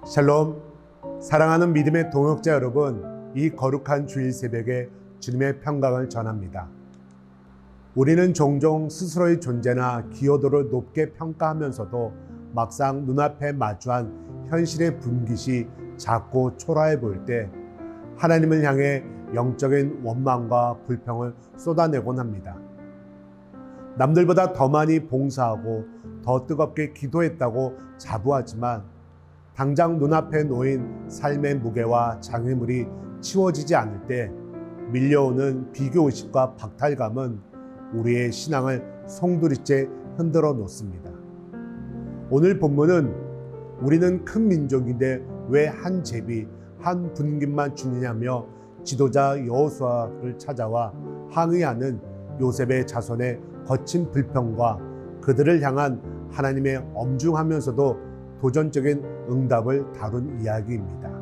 샬롬, 사랑하는 믿음의 동역자 여러분, 이 거룩한 주일 새벽에 주님의 평강을 전합니다. 우리는 종종 스스로의 존재나 기여도를 높게 평가하면서도 막상 눈앞에 마주한 현실의 분깃이 작고 초라해 보일 때 하나님을 향해 영적인 원망과 불평을 쏟아내곤 합니다. 남들보다 더 많이 봉사하고 더 뜨겁게 기도했다고 자부하지만 당장 눈앞에 놓인 삶의 무게와 장애물이 치워지지 않을 때 밀려오는 비교의식과 박탈감은 우리의 신앙을 송두리째 흔들어 놓습니다. 오늘 본문은 우리는 큰 민족인데 왜 한 제비, 한 분깃만 주느냐며 지도자 여호수아를 찾아와 항의하는 요셉의 자손의 거친 불평과 그들을 향한 하나님의 엄중하면서도 도전적인 응답을 다룬 이야기입니다.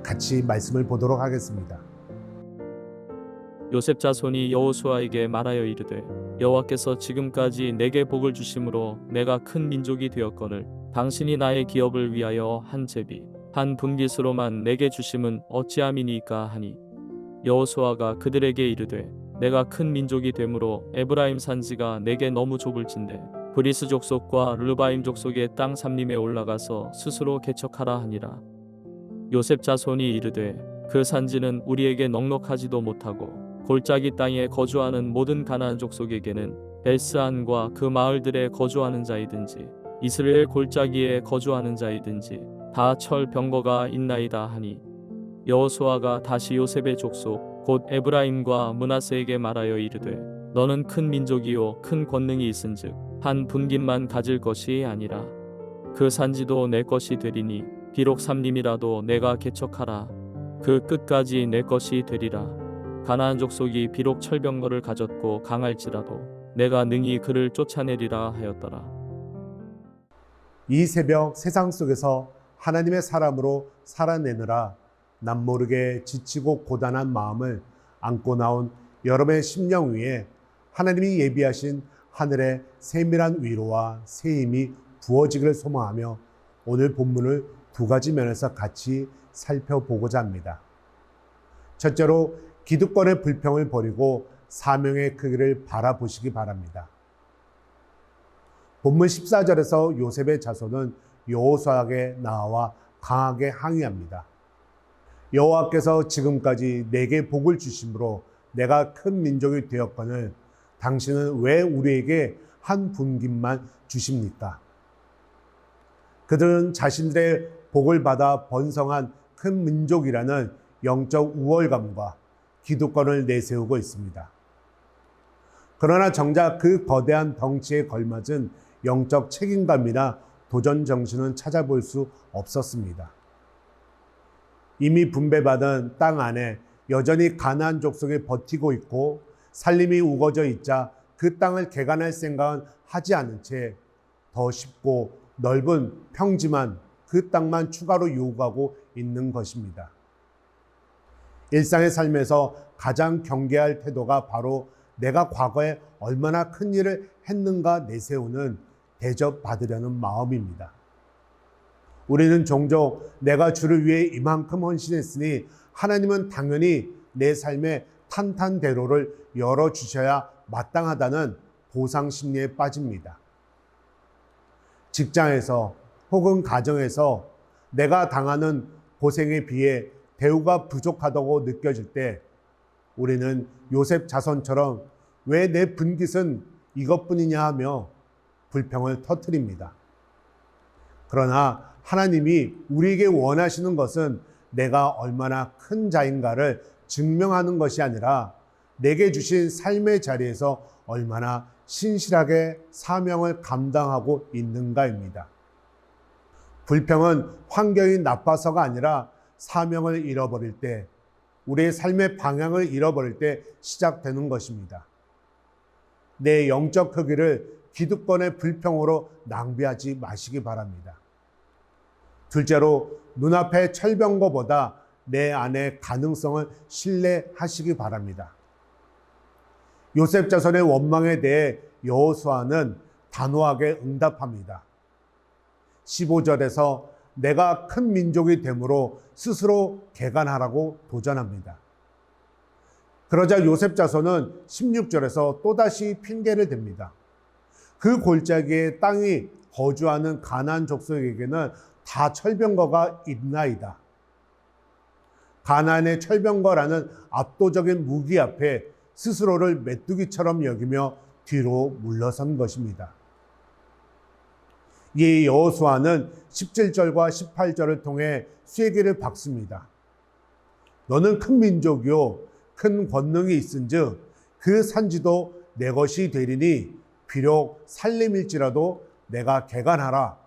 같이 말씀을 보도록 하겠습니다. 요셉 자손이 여호수아에게 말하여 이르되 여호와께서 지금까지 내게 복을 주심으로 내가 큰 민족이 되었거늘 당신이 나의 기업을 위하여 한 제비 한 분깃으로만 내게 주심은 어찌함이니까 하니 여호수아가 그들에게 이르되 내가 큰 민족이 되므로 에브라임 산지가 내게 너무 좁을진대 브리스 족속과 르바임 족속의 땅 삼림에 올라가서 스스로 개척하라 하니라. 요셉 자손이 이르되 그 산지는 우리에게 넉넉하지도 못하고 골짜기 땅에 거주하는 모든 가나안 족속에게는 벨스안과 그 마을들에 거주하는 자이든지 이스라엘 골짜기에 거주하는 자이든지 다 철 병거가 있나이다 하니 여호수아가 다시 요셉의 족속 곧 에브라임과 므낫세에게 말하여 이르되 너는 큰 민족이요 큰 권능이 있은즉 한 분깃만 가질 것이 아니라 그 산지도 내 것이 되리니 비록 삼림이라도 내가 개척하라 그 끝까지 내 것이 되리라. 가나안 족속이 비록 철병거를 가졌고 강할지라도 내가 능히 그를 쫓아내리라 하였더라. 이 새벽 세상 속에서 하나님의 사람으로 살아내느라 남모르게 지치고 고단한 마음을 안고 나온 여러분의 심령 위에 하나님이 예비하신 하늘의 세밀한 위로와 새 힘이 부어지기를 소망하며 오늘 본문을 두 가지 면에서 같이 살펴보고자 합니다. 첫째로 기득권의 불평을 버리고 사명의 크기를 바라보시기 바랍니다. 본문 14절에서 요셉의 자손은 여호수아에게 나와 강하게 항의합니다. 여호와께서 지금까지 내게 복을 주심으로 내가 큰 민족이 되었거늘 당신은 왜 우리에게 한 분깃만 주십니까? 그들은 자신들의 복을 받아 번성한 큰 민족이라는 영적 우월감과 기득권을 내세우고 있습니다. 그러나 정작 그 거대한 덩치에 걸맞은 영적 책임감이나 도전 정신은 찾아볼 수 없었습니다. 이미 분배받은 땅 안에 여전히 가나안 족속이 버티고 있고 살림이 우거져 있자 그 땅을 개간할 생각은 하지 않은 채 더 쉽고 넓은 평지만 그 땅만 추가로 요구하고 있는 것입니다. 일상의 삶에서 가장 경계할 태도가 바로 내가 과거에 얼마나 큰 일을 했는가 내세우는 대접받으려는 마음입니다. 우리는 종종 내가 주를 위해 이만큼 헌신했으니 하나님은 당연히 내 삶의 탄탄대로를 열어주셔야 마땅하다는 보상 심리에 빠집니다. 직장에서 혹은 가정에서 내가 당하는 고생에 비해 대우가 부족하다고 느껴질 때 우리는 요셉 자손처럼 왜 내 분깃은 이것뿐이냐 하며 불평을 터뜨립니다. 그러나 하나님이 우리에게 원하시는 것은 내가 얼마나 큰 자인가를 증명하는 것이 아니라 내게 주신 삶의 자리에서 얼마나 신실하게 사명을 감당하고 있는가입니다. 불평은 환경이 나빠서가 아니라 사명을 잃어버릴 때, 우리의 삶의 방향을 잃어버릴 때 시작되는 것입니다. 내 영적 크기를 기득권의 불평으로 낭비하지 마시기 바랍니다. 둘째로 눈앞의 철병거보다 내 안의 가능성을 신뢰하시기 바랍니다. 요셉 자손의 원망에 대해 여호수아는 단호하게 응답합니다. 15절에서 내가 큰 민족이 되므로 스스로 개간하라고 도전합니다. 그러자 요셉 자손은 16절에서 또다시 핑계를 댑니다. 그 골짜기에 땅이 거주하는 가나안 족속에게는 다 철병거가 있나이다. 가나안의 철병거라는 압도적인 무기 앞에 스스로를 메뚜기처럼 여기며 뒤로 물러선 것입니다. 이 여호수아는 17절과 18절을 통해 쐐기를 박습니다. 너는 큰 민족이요 큰 권능이 있은즉 그 산지도 내 것이 되리니 비록 살림일지라도 내가 개간하라.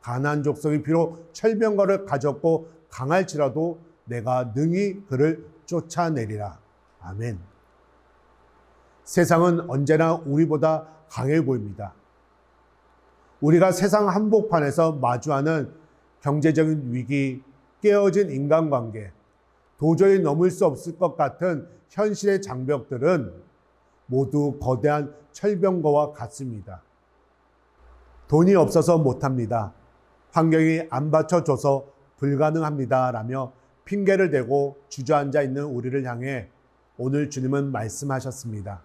가나안 족속이 비록 철병거를 가졌고 강할지라도 내가 능히 그를 쫓아내리라. 아멘. 세상은 언제나 우리보다 강해 보입니다. 우리가 세상 한복판에서 마주하는 경제적인 위기, 깨어진 인간관계, 도저히 넘을 수 없을 것 같은 현실의 장벽들은 모두 거대한 철병거와 같습니다. 돈이 없어서 못합니다. 환경이 안 받쳐줘서 불가능합니다. 라며 핑계를 대고 주저앉아 있는 우리를 향해 오늘 주님은 말씀하셨습니다.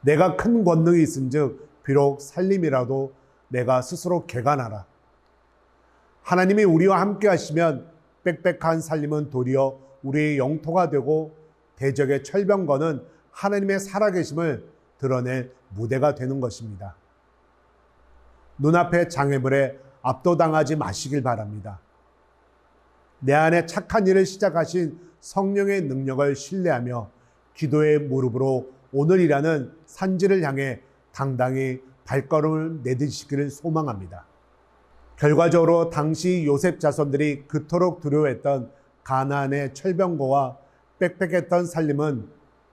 내가 큰 권능이 있은즉 비록 살림이라도 내가 스스로 개간하라. 하나님이 우리와 함께 하시면 빽빽한 살림은 도리어 우리의 영토가 되고 대적의 철병거는 하나님의 살아계심을 드러낼 무대가 되는 것입니다. 눈앞의 장애물에 압도당하지 마시길 바랍니다. 내 안에 착한 일을 시작하신 성령의 능력을 신뢰하며 기도의 무릎으로 오늘이라는 산지를 향해 당당히 발걸음을 내딛으시기를 소망합니다. 결과적으로 당시 요셉 자손들이 그토록 두려워했던 가나안의 철병거와 빽빽했던 살림은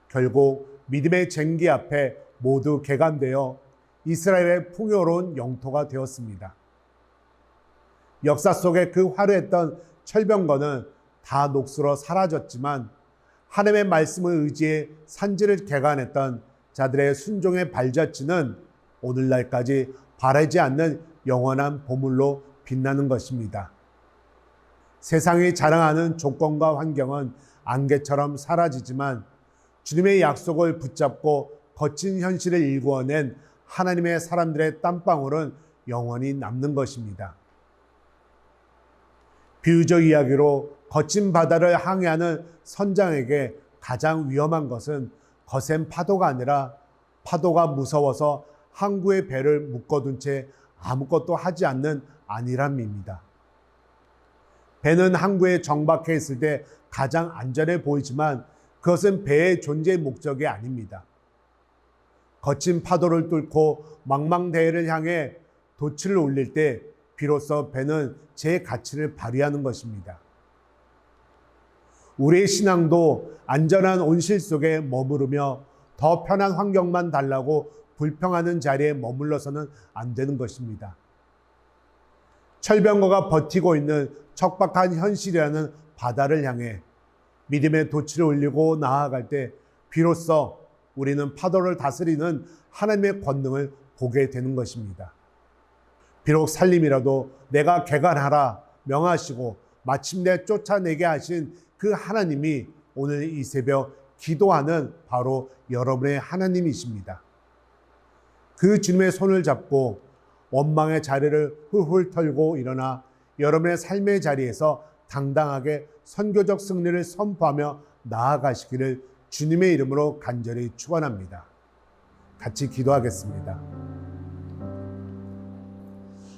결국 믿음의 쟁기 앞에 모두 개간되어 이스라엘의 풍요로운 영토가 되었습니다. 역사 속에 그 화려했던 철병거는 다 녹슬어 사라졌지만 하나님의 말씀을 의지해 산지를 개간했던 자들의 순종의 발자취는 오늘날까지 바라지 않는 영원한 보물로 빛나는 것입니다. 세상이 자랑하는 조건과 환경은 안개처럼 사라지지만 주님의 약속을 붙잡고 거친 현실을 일구어낸 하나님의 사람들의 땀방울은 영원히 남는 것입니다. 비유적 이야기로 거친 바다를 항해하는 선장에게 가장 위험한 것은 거센 파도가 아니라 파도가 무서워서 항구의 배를 묶어둔 채 아무것도 하지 않는 안일함입니다. 배는 항구에 정박해 있을 때 가장 안전해 보이지만 그것은 배의 존재 목적이 아닙니다. 거친 파도를 뚫고 망망대해를 향해 돛을 올릴 때 비로소 배는 제 가치를 발휘하는 것입니다. 우리의 신앙도 안전한 온실 속에 머무르며 더 편한 환경만 달라고 불평하는 자리에 머물러서는 안 되는 것입니다. 철병거가 버티고 있는 척박한 현실이라는 바다를 향해 믿음의 돛을 올리고 나아갈 때 비로소 우리는 파도를 다스리는 하나님의 권능을 보게 되는 것입니다. 비록 살림이라도 내가 개간하라 명하시고 마침내 쫓아내게 하신 그 하나님이 오늘 이 새벽 기도하는 바로 여러분의 하나님이십니다. 그 주님의 손을 잡고 원망의 자리를 훌훌 털고 일어나 여러분의 삶의 자리에서 당당하게 선교적 승리를 선포하며 나아가시기를 주님의 이름으로 간절히 축원합니다. 같이 기도하겠습니다.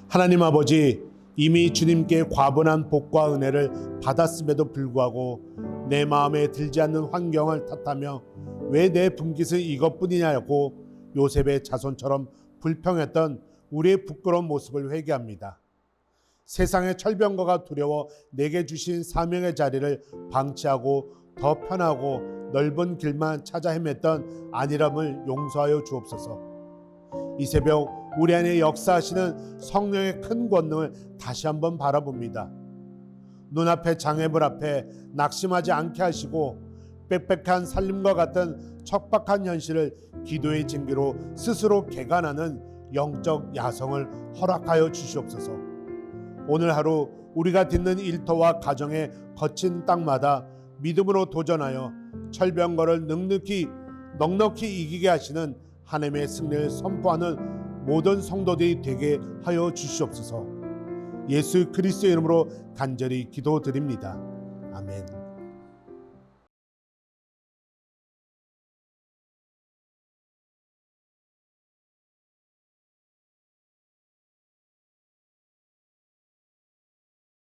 하나님 아버지, 이미 주님께 과분한 복과 은혜를 받았음에도 불구하고 내 마음에 들지 않는 환경을 탓하며 왜 내 분깃은 이것뿐이냐고 요셉의 자손처럼 불평했던 우리의 부끄러운 모습을 회개합니다. 세상의 철병거가 두려워 내게 주신 사명의 자리를 방치하고 더 편하고 넓은 길만 찾아 헤맸던 안일함을 용서하여 주옵소서. 이 새벽 우리 안에 역사하시는 성령의 큰 권능을 다시 한번 바라봅니다. 눈앞의 장애물 앞에 낙심하지 않게 하시고 빽빽한 살림과 같은 척박한 현실을 기도의 징계로 스스로 개간하는 영적 야성을 허락하여 주시옵소서. 오늘 하루 우리가 딛는 일터와 가정의 거친 땅마다 믿음으로 도전하여 철병거를 넉넉히 이기게 하시는 하나님의 승리를 선포하는 모든 성도들이 되게 하여 주시옵소서. 예수 그리스도의 이름으로 간절히 기도드립니다. 아멘.